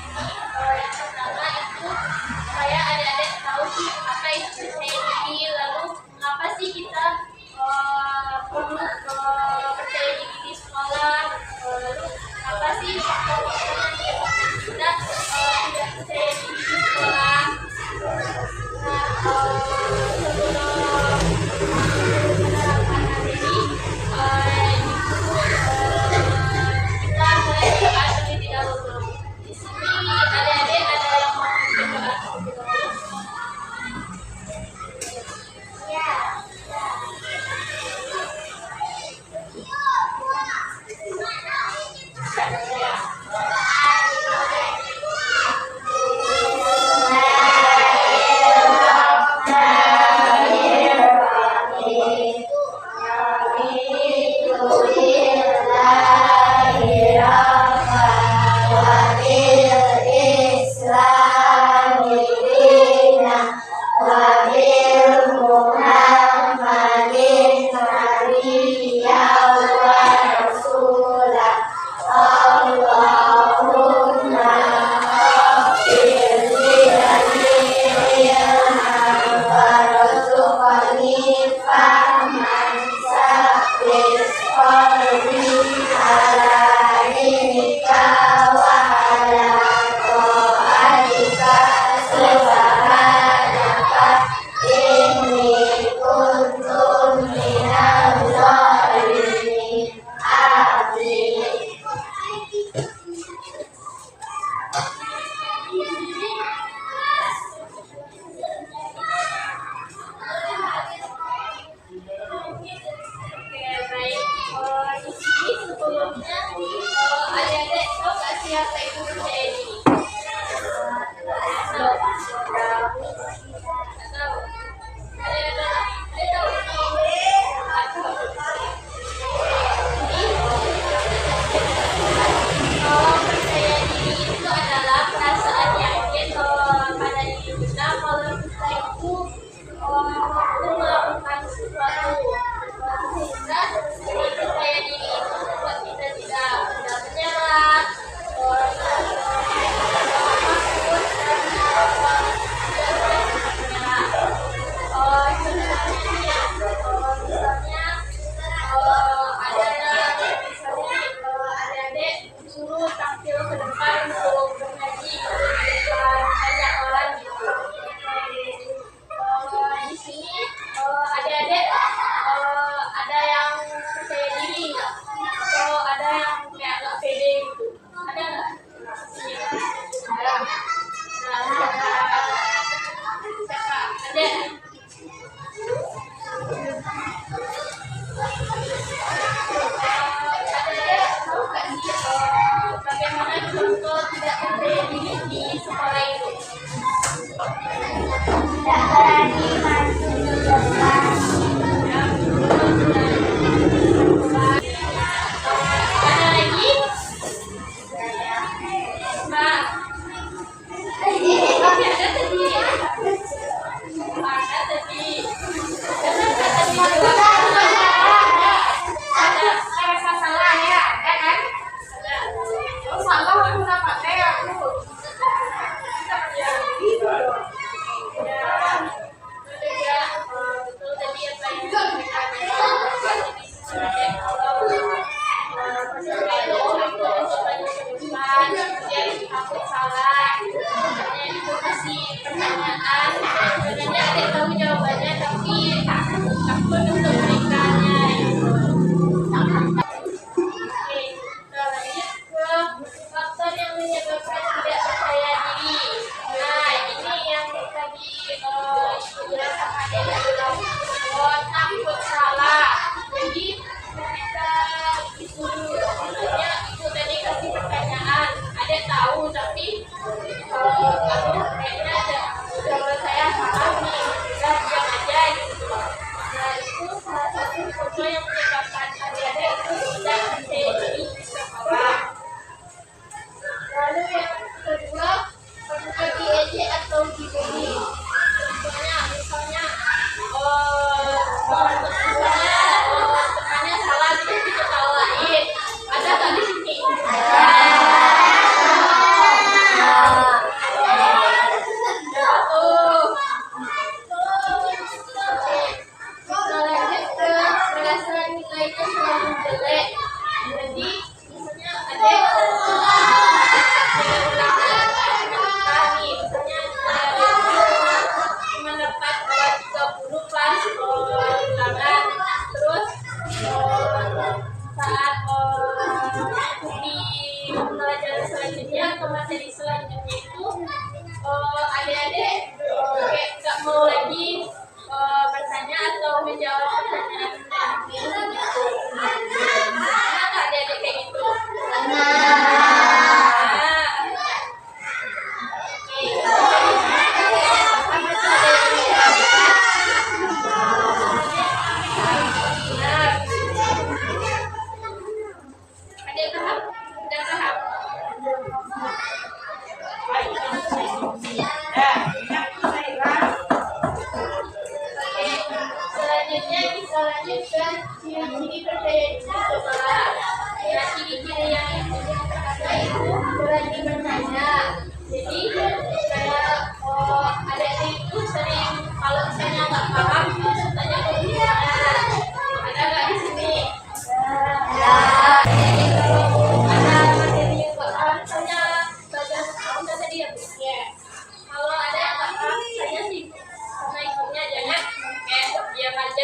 ini yang pertama itu supaya adik-adik tahu sih apa itu percaya diri, lalu mengapa sih kita perlu percaya diri di sekolah, lalu apa sih faktor-faktor yang menyebabkan kita tidak percaya diri di sekolah. Nah, sebelum menerapkan materi kita mulai berdoa terlebih dahulu. Di sini adik-adik ada yang mau berdoa terlebih dahulu? Ya.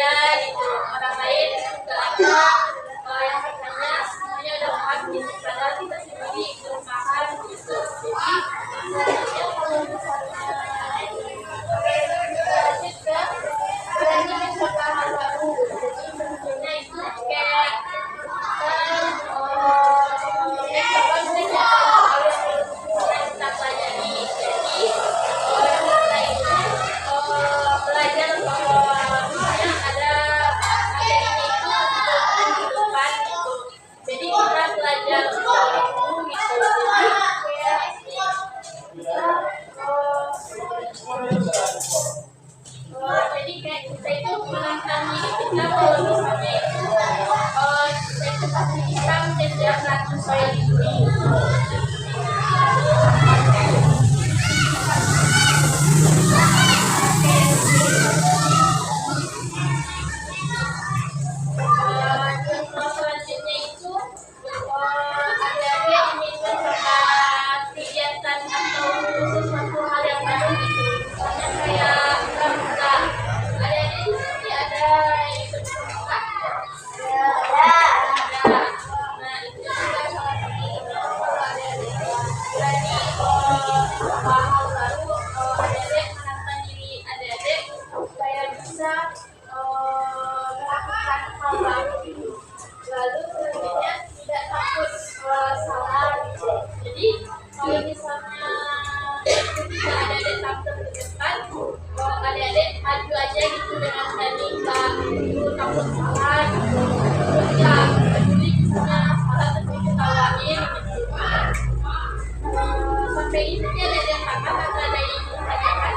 aja gitu, orang lain nggak ada yang katanya semuanya udah paham gitu, padahal kita sendiri belum paham gitu. Jadi selanjutnya kalau misalnya lanjut ke berani mencoba hal baru. Jadi tentunya itu kayak mencoba belajar hal yang belum kita pelajari. Jadi kita itu belajar bahwa misalnya ada ini itu di depan gitu. Jadi kita belajar dulu gitu. Jadi kayak kita itu menantang diri kita kalau misalnya itu kita itu pasti bisa menjadi sesuai diri. Contoh selanjutnya itu adik-adik ingin mencoba kegiatan atau sesuatu hal yang baru gitu. Misalnya kayak pramuka. Adik-adik di sini ada ikut pramuka? Ada. Nah itu juga salah satu kalau adik-adik berani hal baru, adik-adik menantang diri adik-adik supaya bisa melakukan hal baru gitu. Lalu selanjutnya tidak takut salah gitu. Jadi kalau misalnya ketika adik-adik tampil ke depan, adik-adik maju aja gitu dengan berani, nggak takut salah gitu. Terus nggak peduli misalnya salah tapi ketawain gitu. Sampai itu dia ada yang makan atau ada yang ingin tanyakan?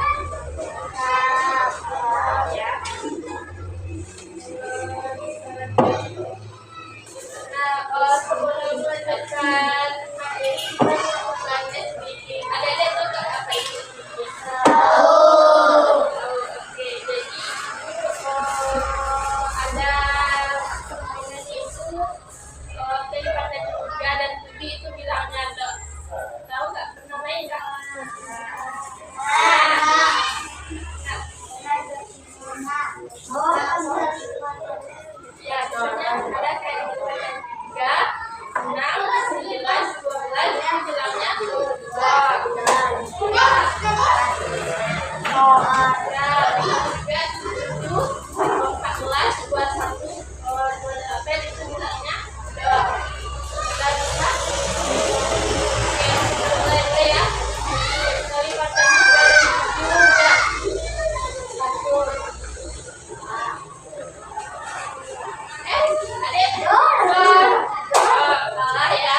Ya. Sebelum melanjutkan materi kita melakukan SBK. Adik-adik tahu nggak apa itu SBK? Tahu. Oke, jadi ada permainan itu kelipatan 3 dan 7 itu bilangnya ada. Tahu nggak? Pernah main nggak? Ya, contohnya ada kayak kelipatan 3, 6, 9, 12 yang bilangnya 22. Ya, 3, 7, 14, 21, 28 itu bilangnya 2. Sudah bisa? Oke, mulai dulu ya. Kelipatan 3 dan 7 udah. 1. Adik, salah ya.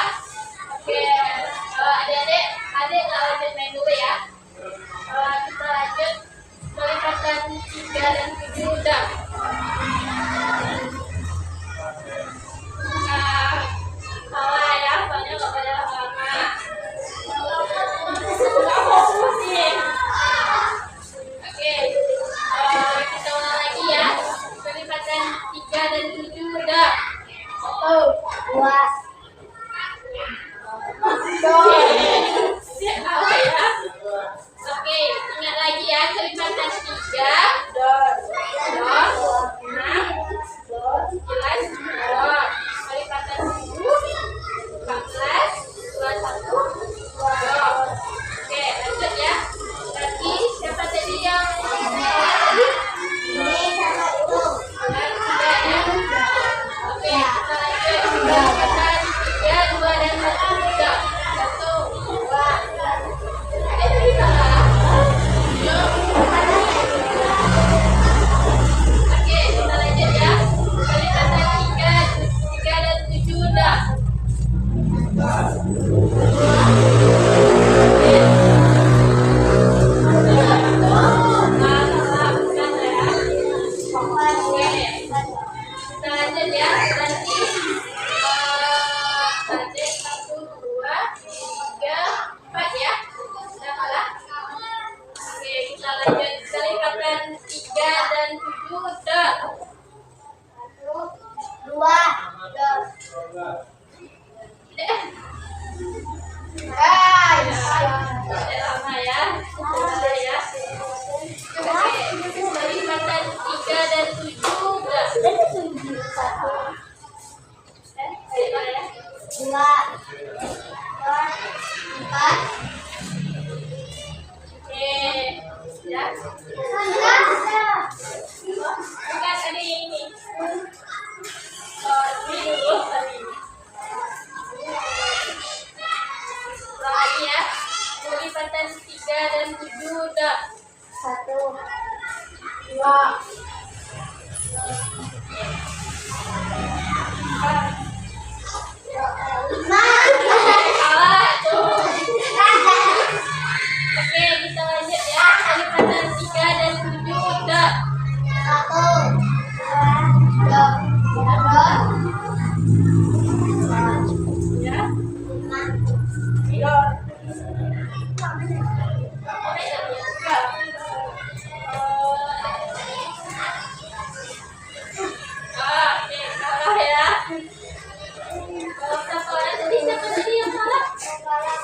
Oke, adik-adik nggak lanjut main dulu ya. Kita lanjut kelipatan 3 dan 7 udah. Salah ya, soalnya nggak pada lama. Nggak fokus nih. Oke, kita ulang lagi ya. Kelipatan 3 dan 7 udah. 1, 2. Apa ya? Oke, ingat lagi ya, kelipatan 3, 6, 9, 2. Kelipatan 7, 14, 21, 2. Oke, lanjut ya. Tadi siapa tadi yang tadi? Oke, kita lanjut. Kelipatan 3, 2, dan 1 udah. 1, 2. Tadi salah. Oke, kita lanjut ya. Kelipatan 3 dan 7 udah. Bukan, ada yang ini. Ini dulu tadi. Lagi ya. Kelipatan 3 dan 7 udah. 1, 2, 5. Salah tuh. Oke, kita lanjut ya. Kelipatan 3 dan 7 udah. 1, 2, 3, Ya. 4, 5. Oke, salah ya. Siapa orang tadi? Siapa tadi yang salah? Salah.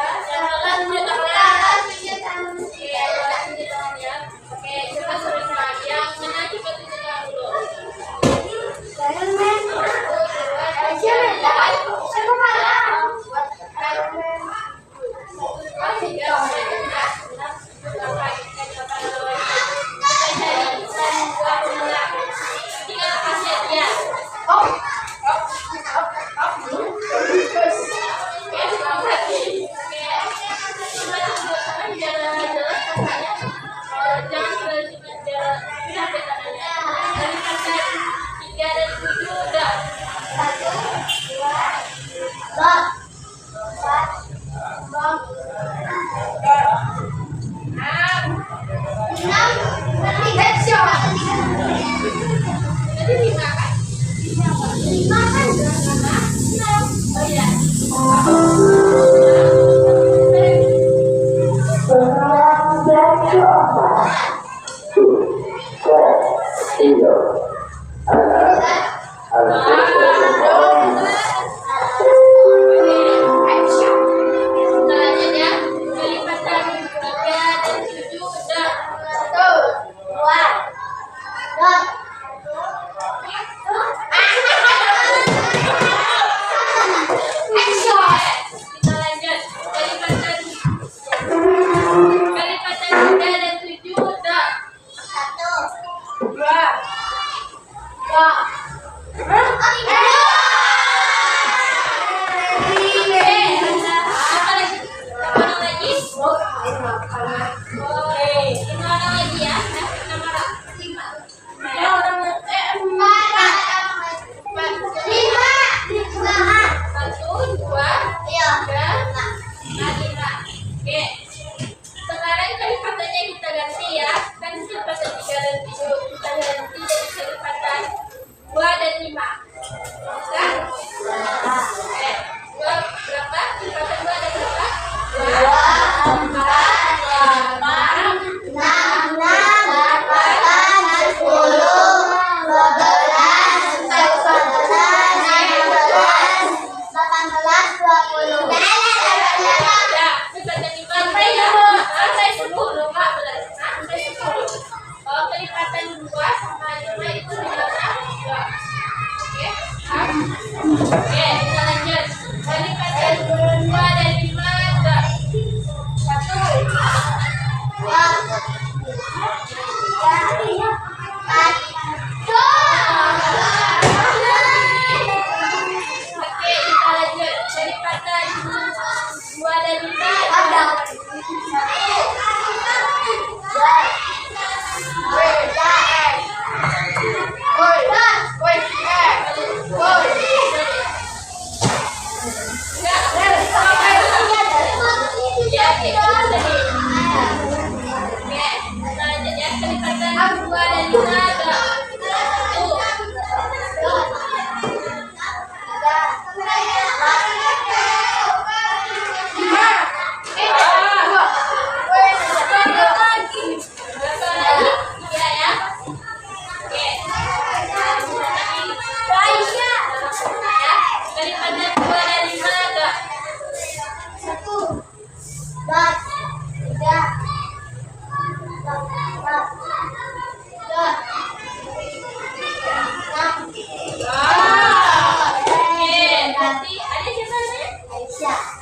Yang salah tunjuk tangan. Oke, tunjuk tangan ya. Oke, coba suruh lagi. Yang mana coba tunjuk tangan dulu.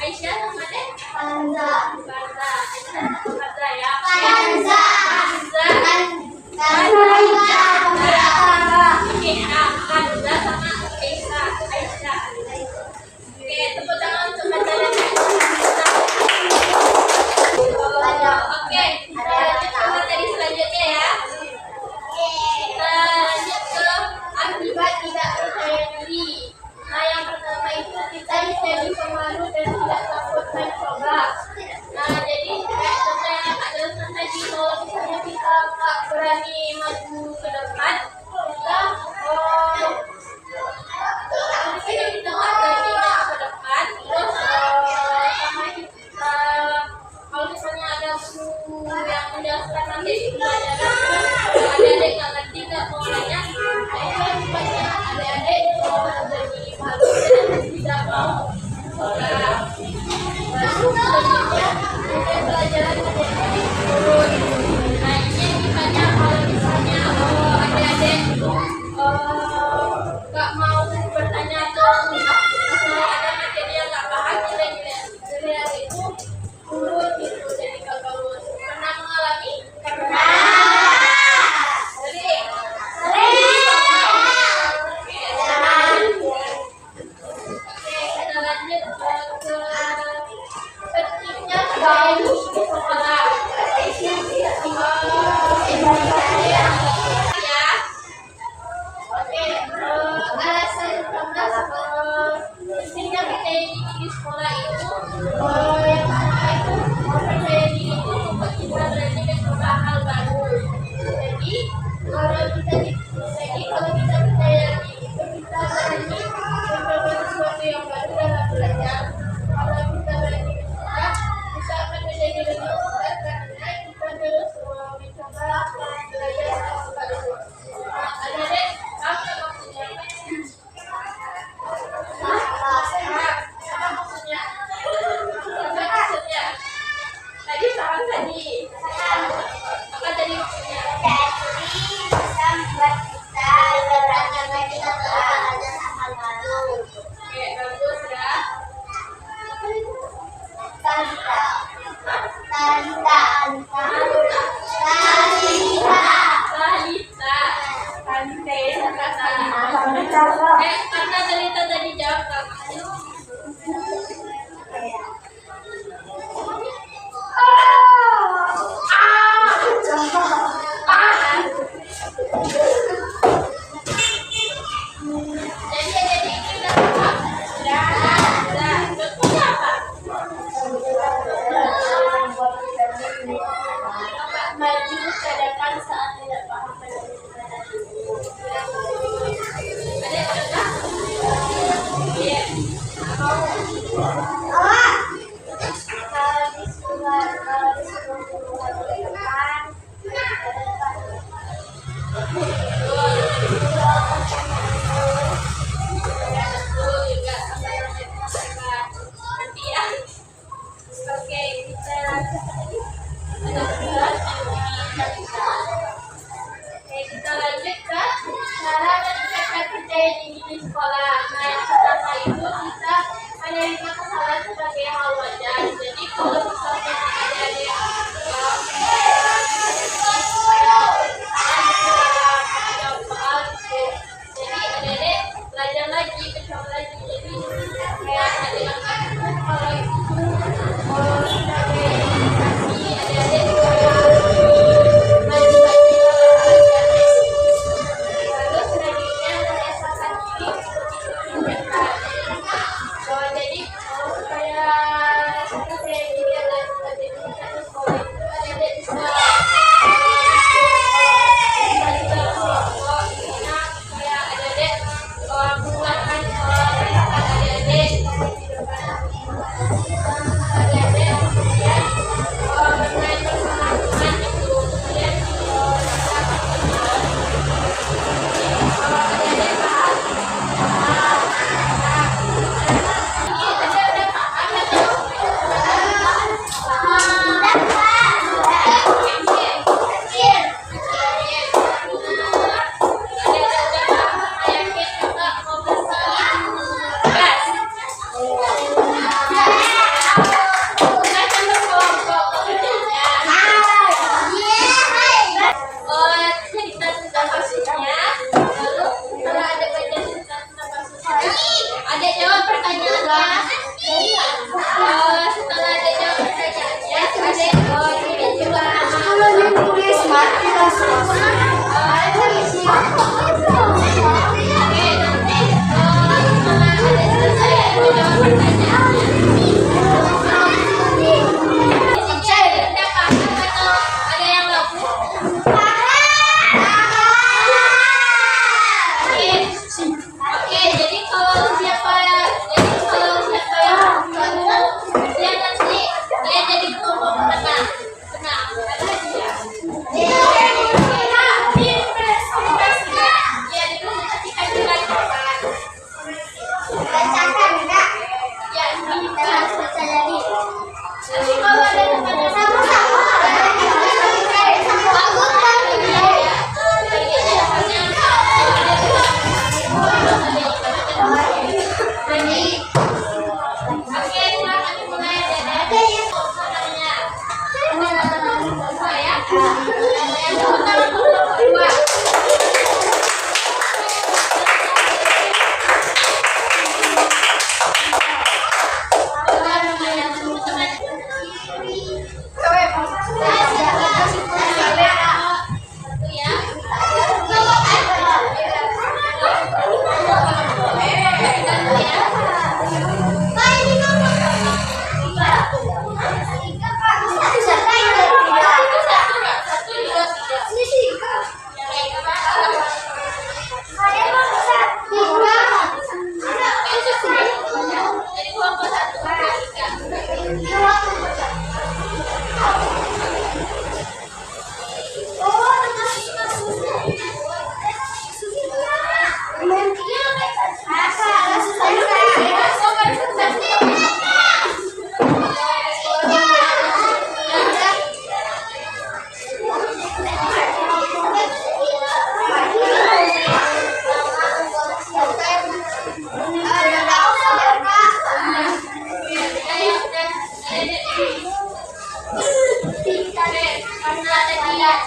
Aisyah namanya? Farza. Aisyah nama Farza ya. Kanza. Kanza. Oke, Kanza sama Aisyah. Oke, tepuk tangan untuk pelajaran yang Oke, kita lanjut ke materi selanjutnya ya. Kita lanjut ke akibat tidak percaya diri. Nah, yang pertama itu kita jadi pemalu dan tidak takut mencoba. Nah, jadi kayak contoh yang Kak Delson tadi, kalau misalnya kita nggak berani maju ke depan, kita kita nggak berani maju ke depan, terus sama kita kalau misalnya ada guru yang menjelaskan nanti di pelajaran, terus adik-adik nggak ngerti nggak mau nanya, nah itu akibatnya adik-adik jadi malu dan tidak mau sekolah. Lalu selanjutnya mungkin pelajaran menjadi turun. Nah ini akibatnya kalau misalnya adik-adik nggak mau bertanya atau misalnya ada materi yang nggak paham, nilai itu turun gitu, jadi nggak bagus. Pernah mengalami? Sering. Oke, kita lanjut ke pentingnya percaya diri di sekolah. Ya. Oke, alasan utama pentingnya percaya diri di sekolah itu yang pertama itu percaya diri itu membuat kita berani mencoba hal baru. Jadi kalau kita percaya diri itu kita berani mencoba sesuatu yang baru dalam belajar. Kalau kita berani mencoba, kita akan menjadi lebih kuat karena kita terus mencoba belajar hal baru. Nah, adik-adik, apa maksudnya? Apa maksudnya? Apa maksudnya? Tadi paham tadi. Apa tadi maksudnya? Bisa membuat kita berani mencoba hal baru. Oke, bagus ya. Talita. Karena Talita tadi jawab apa? Jadi kita paham. Sudah. Contohnya apa? Maju ke depan saat tidak paham pada ada contoh? Iya. Oke, kita lanjut ke cara meningkatkan percaya diri di sekolah. Nah, yang pertama itu kita menerima kesalahan sebagai hal wajar. Jadi kalau misalnya adik-adik jadi adik-adik belajar lagi, mencoba lagi. Jadi kayak adik-adik kalau itu sebagai edukasi, adik-adik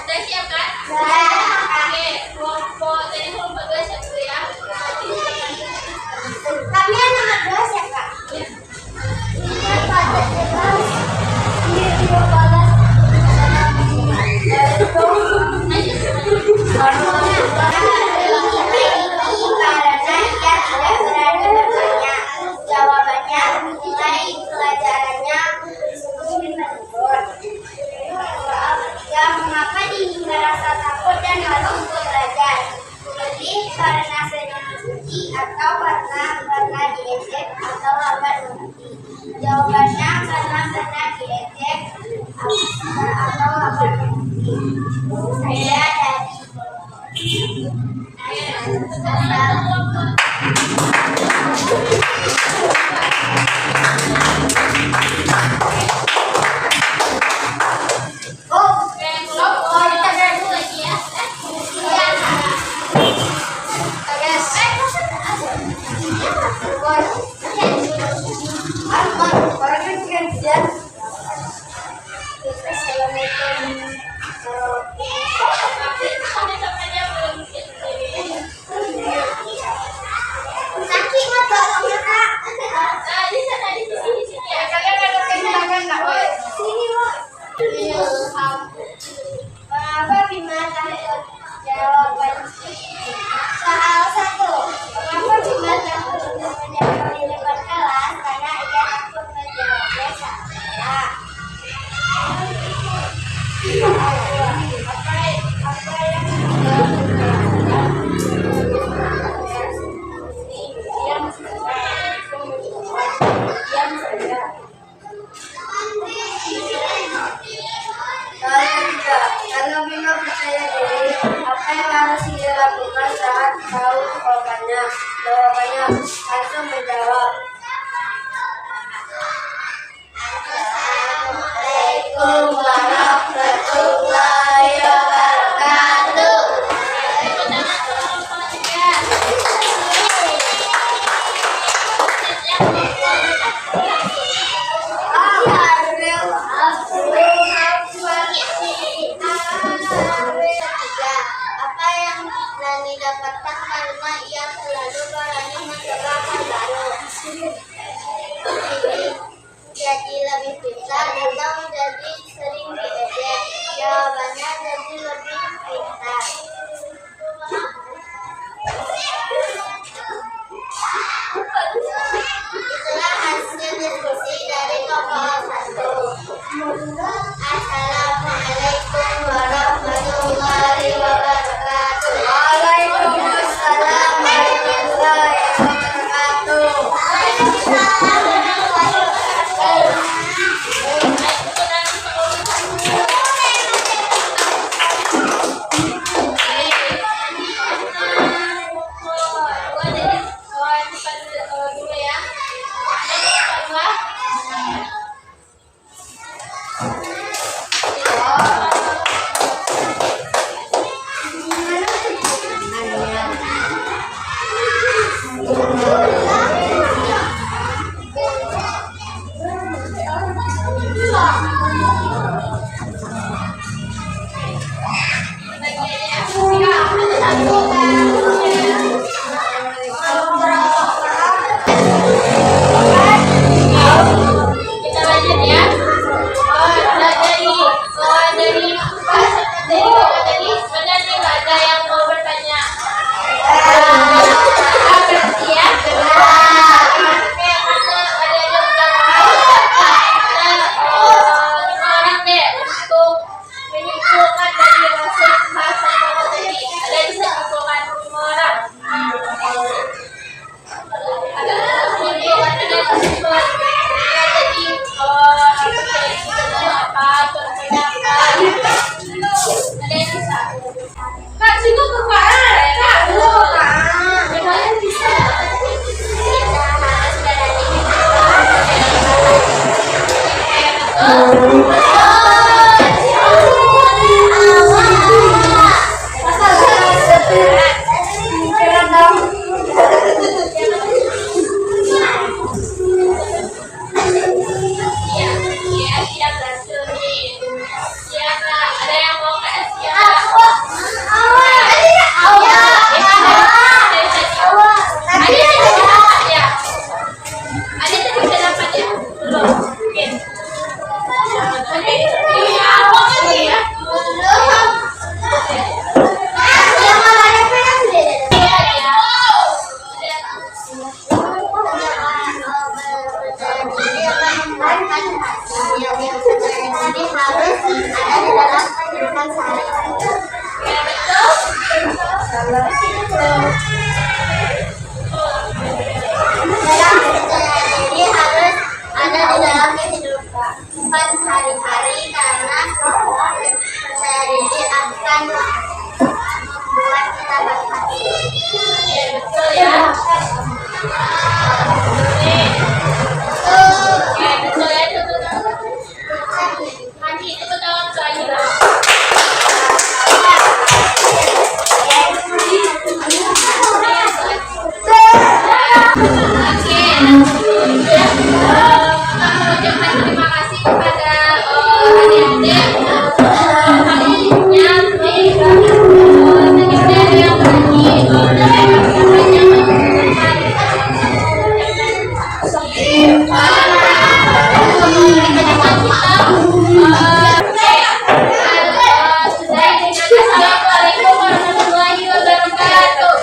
Udah siap kan? Oke, kelompok jadi kelompok 2 siap dulu ya. Kalian nomor 2 siapa? Jawabannya nilai pelajarannya ya, mengapa merasa takut dan malu untuk belajar? Jadi karena Assalamualaikum warahmatullahi wabarakatuh. Waalaikumsalam warahmatullahi wabarakatuh. Kita lanjut ya. Benar nih, nggak ada yang mau bertanya. Berarti ya. Oke, karena ada yang udah orang deh untuk menyimpulkan dari hasil pembahasan kamu tadi. Ada yang bisa menyimpulkan semua orang. Ada menyimpulkan dengan kesimpulan tadi apa contohnya apa. Ada yang bisa. Kak, situ ke kanan, Kak. Yang lain bisa. Ada yang mau ke Asia? Sehari-hari karena percaya diri akan membuat kita berhati. Betul ya. Betul ya, Mandi itu dalam pelajaran. Terima kasih kepada adik-adik Assalamualaikum warahmatullahi wabarakatuh.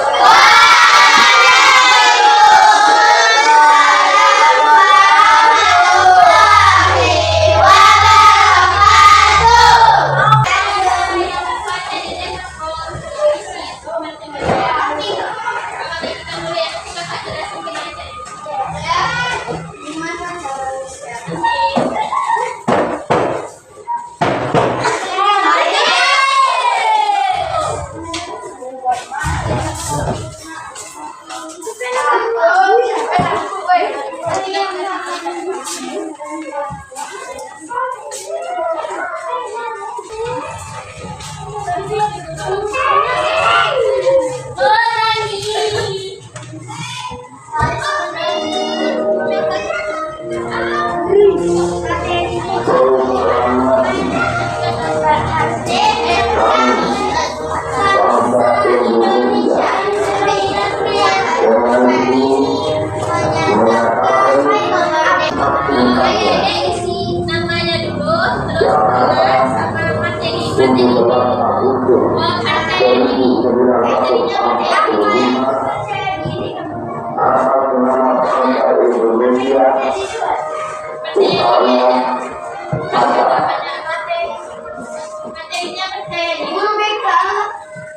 Materinya percaya nih. Guru BK.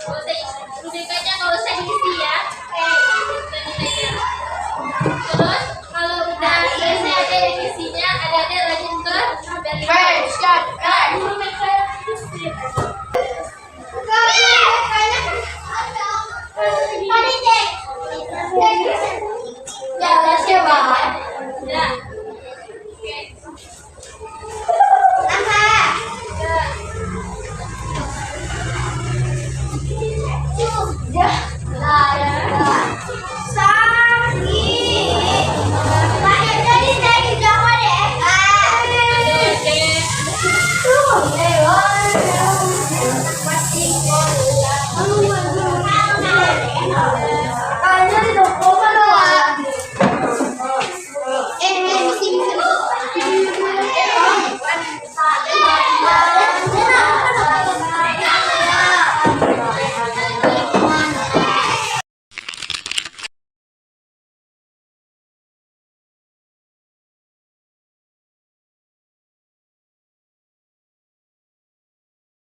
Guru BK-nya nggak usah diisi ya. Terus kalau udah selesai ada isinya, ada rajin ke dari guru BK. Ya, kasih Bapak. Ya. Oke. Apa? Ya. Sakit. Banyak tadi saya dijawab deh. Oke. Masih